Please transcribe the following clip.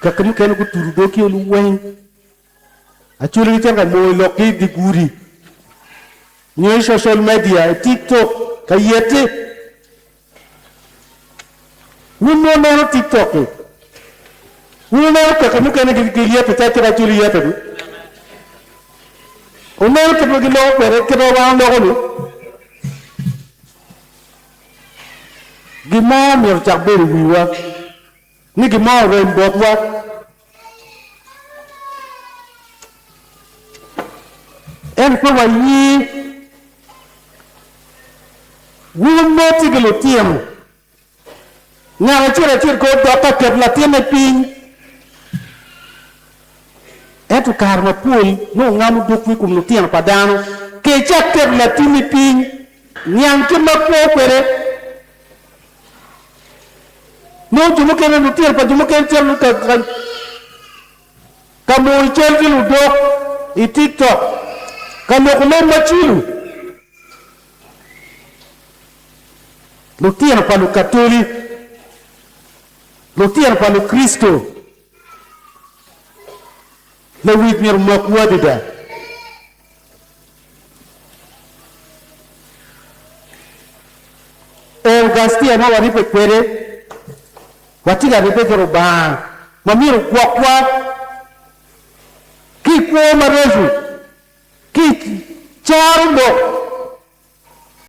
kakam ken ku turu do ki lu wen achuli chen ka mo lo ki diguri ni social media TikTok ka yete ni mo no TikTok ni mo kakam ken ki yete ta ta chuli yete du o no ke mo ki lo pere ke ro wa lo ko gima mir chak be wiwa ni gima ren bot wa en ko wa yi wu mo ti gelo tiem na chira ko do ta ke la tiem pin etu karma pul no ngamu do ku kum no tiem padano ke chak ke la tiem pin nyang ke ma po pere no jumu ke no tiel pa jumu ke tiel ka mo tiel ki lu do i TikTok ka mo ko ma chilu lo tiel pa lu katoli lo tiel pa lu Kristo lo wit mir mo ko wadida gastia na wari pe kwere watiga de petro ba mamiru kwa ki ko marezu ki charundo